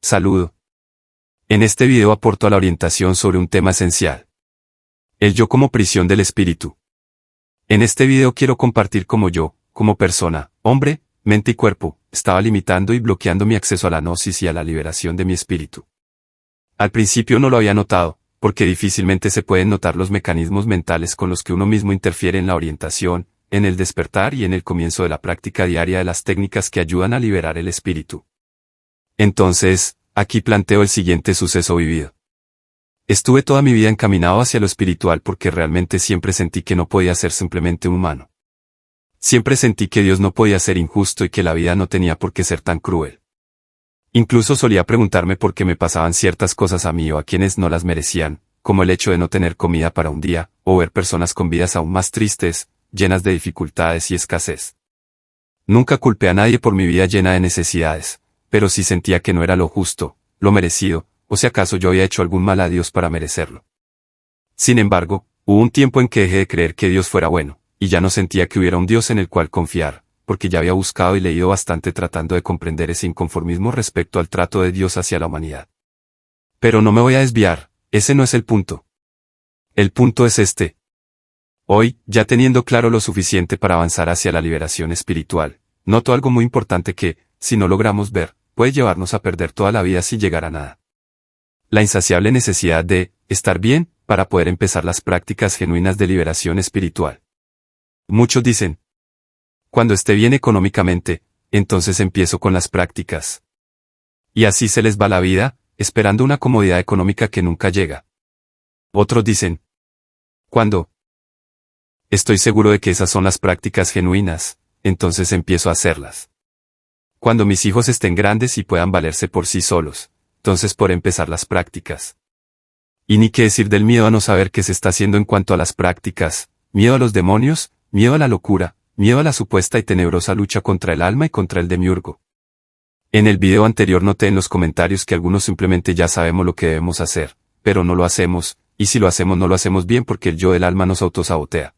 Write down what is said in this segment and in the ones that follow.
Saludo. En este video aporto a la orientación sobre un tema esencial. El yo como prisión del espíritu. En este video quiero compartir cómo yo, como persona, hombre, mente y cuerpo, estaba limitando y bloqueando mi acceso a la gnosis y a la liberación de mi espíritu. Al principio no lo había notado, porque difícilmente se pueden notar los mecanismos mentales con los que uno mismo interfiere en la orientación, en el despertar y en el comienzo de la práctica diaria de las técnicas que ayudan a liberar el espíritu. Entonces, aquí planteo el siguiente suceso vivido. Estuve toda mi vida encaminado hacia lo espiritual porque realmente siempre sentí que no podía ser simplemente un humano. Siempre sentí que Dios no podía ser injusto y que la vida no tenía por qué ser tan cruel. Incluso solía preguntarme por qué me pasaban ciertas cosas a mí o a quienes no las merecían, como el hecho de no tener comida para un día, o ver personas con vidas aún más tristes, llenas de dificultades y escasez. Nunca culpé a nadie por mi vida llena de necesidades, pero sí sentía que no era lo justo, lo merecido, o si acaso yo había hecho algún mal a Dios para merecerlo. Sin embargo, hubo un tiempo en que dejé de creer que Dios fuera bueno, y ya no sentía que hubiera un Dios en el cual confiar, porque ya había buscado y leído bastante tratando de comprender ese inconformismo respecto al trato de Dios hacia la humanidad. Pero no me voy a desviar, ese no es el punto. El punto es este. Hoy, ya teniendo claro lo suficiente para avanzar hacia la liberación espiritual, noto algo muy importante que, si no logramos ver, puede llevarnos a perder toda la vida sin llegar a nada. La insaciable necesidad de estar bien para poder empezar las prácticas genuinas de liberación espiritual. Muchos dicen, cuando esté bien económicamente, entonces empiezo con las prácticas. Y así se les va la vida, esperando una comodidad económica que nunca llega. Otros dicen, cuando estoy seguro de que esas son las prácticas genuinas, entonces empiezo a hacerlas. Cuando mis hijos estén grandes y puedan valerse por sí solos, entonces por empezar las prácticas. Y ni qué decir del miedo a no saber qué se está haciendo en cuanto a las prácticas, miedo a los demonios, miedo a la locura, miedo a la supuesta y tenebrosa lucha contra el alma y contra el demiurgo. En el video anterior noté en los comentarios que algunos simplemente ya sabemos lo que debemos hacer, pero no lo hacemos, y si lo hacemos no lo hacemos bien porque el yo del alma nos autosabotea.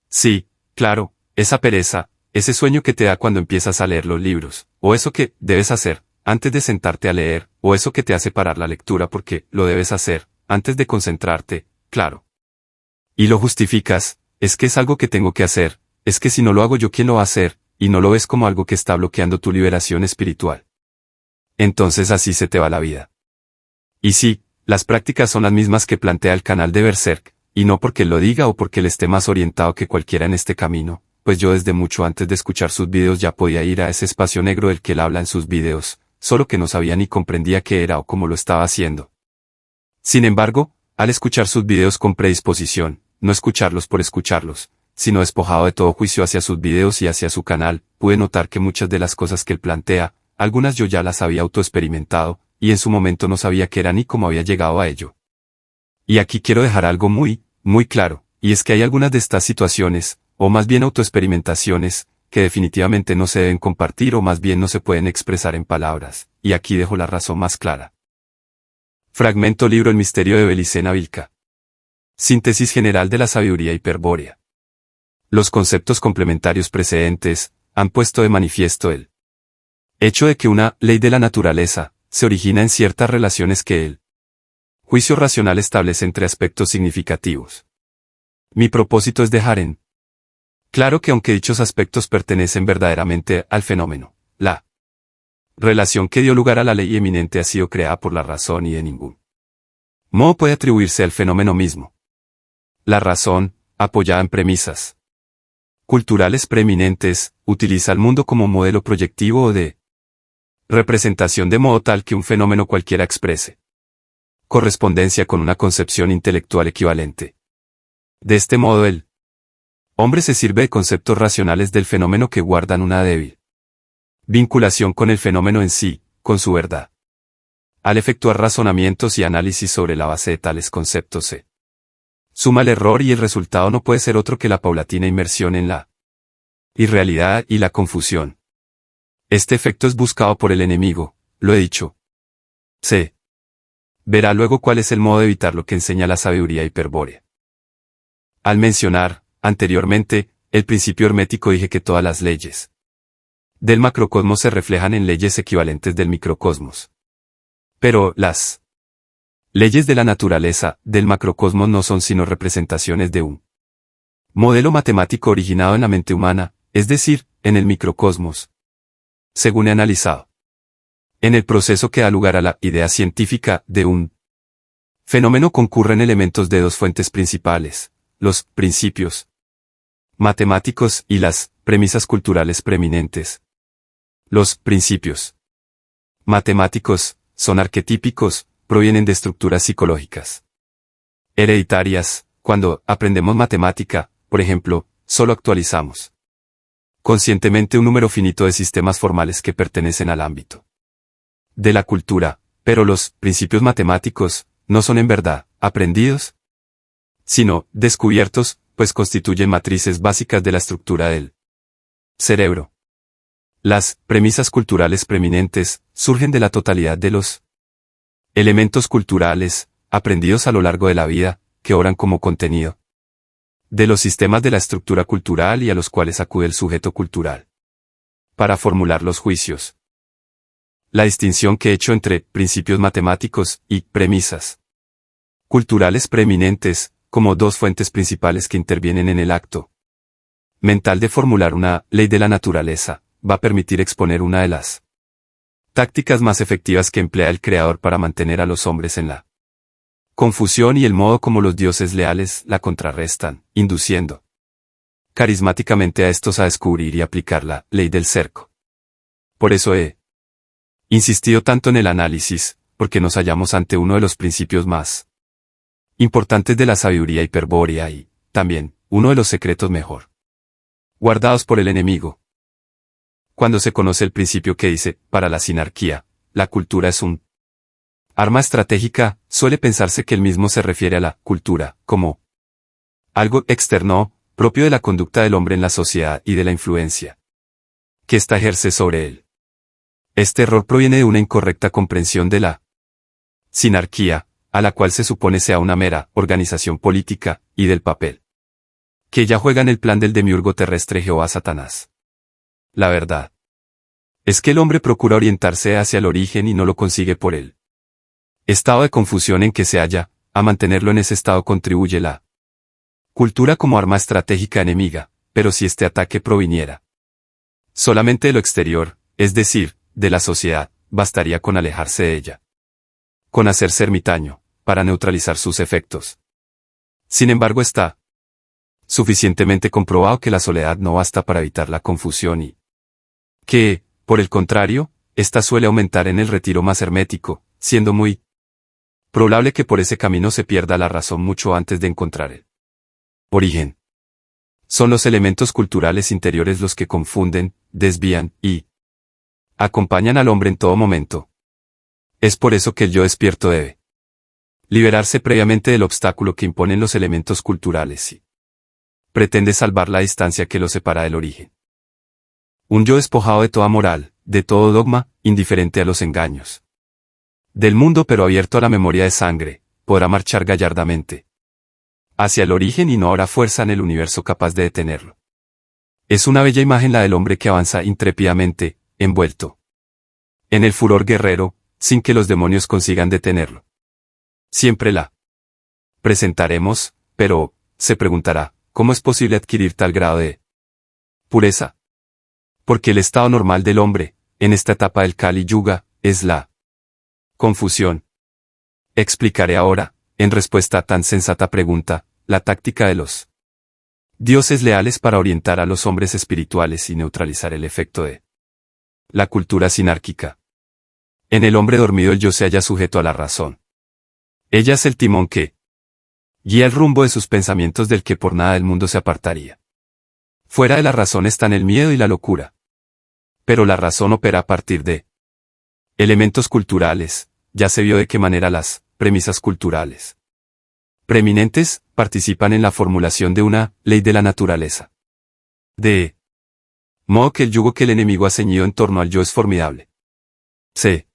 Sí, claro, esa pereza, ese sueño que te da cuando empiezas a leer los libros, o eso que debes hacer antes de sentarte a leer, o eso que te hace parar la lectura porque lo debes hacer antes de concentrarte, claro. Y lo justificas, es que es algo que tengo que hacer, es que si no lo hago yo ¿quién lo va a hacer? Y no lo ves como algo que está bloqueando tu liberación espiritual. Entonces así se te va la vida. Y sí, las prácticas son las mismas que plantea el canal de Berserk, y no porque él lo diga o porque él esté más orientado que cualquiera en este camino, pues yo desde mucho antes de escuchar sus videos ya podía ir a ese espacio negro del que él habla en sus videos, solo que no sabía ni comprendía qué era o cómo lo estaba haciendo. Sin embargo, al escuchar sus videos con predisposición, no escucharlos por escucharlos, sino despojado de todo juicio hacia sus videos y hacia su canal, pude notar que muchas de las cosas que él plantea, algunas yo ya las había autoexperimentado, y en su momento no sabía qué era ni cómo había llegado a ello. Y aquí quiero dejar algo muy claro, y es que hay algunas de estas situaciones, o más bien autoexperimentaciones, que definitivamente no se deben compartir o más bien no se pueden expresar en palabras, y aquí dejo la razón más clara. Fragmento libro El misterio de Belicena Vilca. Síntesis general de la sabiduría hiperbórea. Los conceptos complementarios precedentes han puesto de manifiesto el hecho de que una ley de la naturaleza se origina en ciertas relaciones que el juicio racional establece entre aspectos significativos. Mi propósito es dejar en claro que aunque dichos aspectos pertenecen verdaderamente al fenómeno, la relación que dio lugar a la ley eminente ha sido creada por la razón y de ningún modo puede atribuirse al fenómeno mismo. La razón, apoyada en premisas culturales preeminentes, utiliza al mundo como modelo proyectivo o de representación de modo tal que un fenómeno cualquiera exprese correspondencia con una concepción intelectual equivalente. De este modo el hombre se sirve de conceptos racionales del fenómeno que guardan una débil vinculación con el fenómeno en sí, con su verdad. Al efectuar razonamientos y análisis sobre la base de tales conceptos se suma el error y el resultado no puede ser otro que la paulatina inmersión en la irrealidad y la confusión. Este efecto es buscado por el enemigo, lo he dicho. Se verá luego cuál es el modo de evitar lo que enseña la sabiduría hiperbórea. Al mencionar, anteriormente, el principio hermético dije que todas las leyes del macrocosmos se reflejan en leyes equivalentes del microcosmos. Pero las leyes de la naturaleza, del macrocosmos no son sino representaciones de un modelo matemático originado en la mente humana, es decir, en el microcosmos. Según he analizado, en el proceso que da lugar a la idea científica de un fenómeno concurren elementos de dos fuentes principales, los principios matemáticos y las premisas culturales preeminentes. Los principios matemáticos son arquetípicos, provienen de estructuras psicológicas hereditarias. Cuando aprendemos matemática, por ejemplo, solo actualizamos conscientemente un número finito de sistemas formales que pertenecen al ámbito de la cultura, pero los principios matemáticos no son en verdad aprendidos, sino descubiertos, pues constituyen matrices básicas de la estructura del cerebro. Las premisas culturales preeminentes surgen de la totalidad de los elementos culturales aprendidos a lo largo de la vida, que obran como contenido de los sistemas de la estructura cultural y a los cuales acude el sujeto cultural para formular los juicios. La distinción que he hecho entre principios matemáticos y premisas culturales preeminentes, como dos fuentes principales que intervienen en el acto mental de formular una ley de la naturaleza, va a permitir exponer una de las tácticas más efectivas que emplea el Creador para mantener a los hombres en la confusión y el modo como los dioses leales la contrarrestan, induciendo carismáticamente a estos a descubrir y aplicar la ley del cerco. Por eso he insistido tanto en el análisis, porque nos hallamos ante uno de los principios más importantes de la sabiduría hiperbórea y, también, uno de los secretos mejor guardados por el enemigo. Cuando se conoce el principio que dice, para la sinarquía, la cultura es un arma estratégica, suele pensarse que el mismo se refiere a la cultura, como algo externo, propio de la conducta del hombre en la sociedad y de la influencia que ésta ejerce sobre él. Este error proviene de una incorrecta comprensión de la sinarquía, a la cual se supone sea una mera organización política, y del papel que ella juega en el plan del demiurgo terrestre Jehová Satanás. La verdad es que el hombre procura orientarse hacia el origen y no lo consigue por él. Estado de confusión en que se halla, a mantenerlo en ese estado contribuye la cultura como arma estratégica enemiga, pero si este ataque proviniera solamente de lo exterior, es decir, de la sociedad, bastaría con alejarse de ella, con hacerse ermitaño, para neutralizar sus efectos. Sin embargo, está suficientemente comprobado que la soledad no basta para evitar la confusión y que, por el contrario, ésta suele aumentar en el retiro más hermético, siendo muy probable que por ese camino se pierda la razón mucho antes de encontrar el origen. Son los elementos culturales interiores los que confunden, desvían y acompañan al hombre en todo momento. Es por eso que el yo despierto debe liberarse previamente del obstáculo que imponen los elementos culturales y pretende salvar la distancia que lo separa del origen. Un yo despojado de toda moral, de todo dogma, indiferente a los engaños del mundo pero abierto a la memoria de sangre, podrá marchar gallardamente hacia el origen y no habrá fuerza en el universo capaz de detenerlo. Es una bella imagen la del hombre que avanza intrépidamente, envuelto en el furor guerrero, sin que los demonios consigan detenerlo. Siempre la presentaremos, pero, se preguntará, ¿cómo es posible adquirir tal grado de pureza? Porque el estado normal del hombre, en esta etapa del Kali Yuga, es la confusión. Explicaré ahora, en respuesta a tan sensata pregunta, la táctica de los dioses leales para orientar a los hombres espirituales y neutralizar el efecto de la cultura sinárquica. En el hombre dormido el yo se halla sujeto a la razón. Ella es el timón que guía el rumbo de sus pensamientos del que por nada del mundo se apartaría. Fuera de la razón están el miedo y la locura. Pero la razón opera a partir de elementos culturales, ya se vio de qué manera las premisas culturales preeminentes participan en la formulación de una ley de la naturaleza. De modo que el yugo que el enemigo ha ceñido en torno al yo es formidable. Se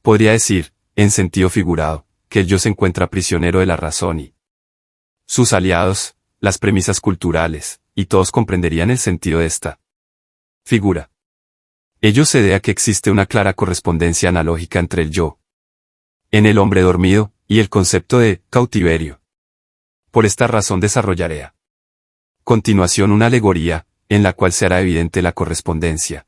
podría decir, en sentido figurado, que el yo se encuentra prisionero de la razón y sus aliados, las premisas culturales, y todos comprenderían el sentido de esta figura. Ello se debe a que existe una clara correspondencia analógica entre el yo en el hombre dormido, y el concepto de cautiverio. Por esta razón desarrollaré a continuación una alegoría, en la cual se hará evidente la correspondencia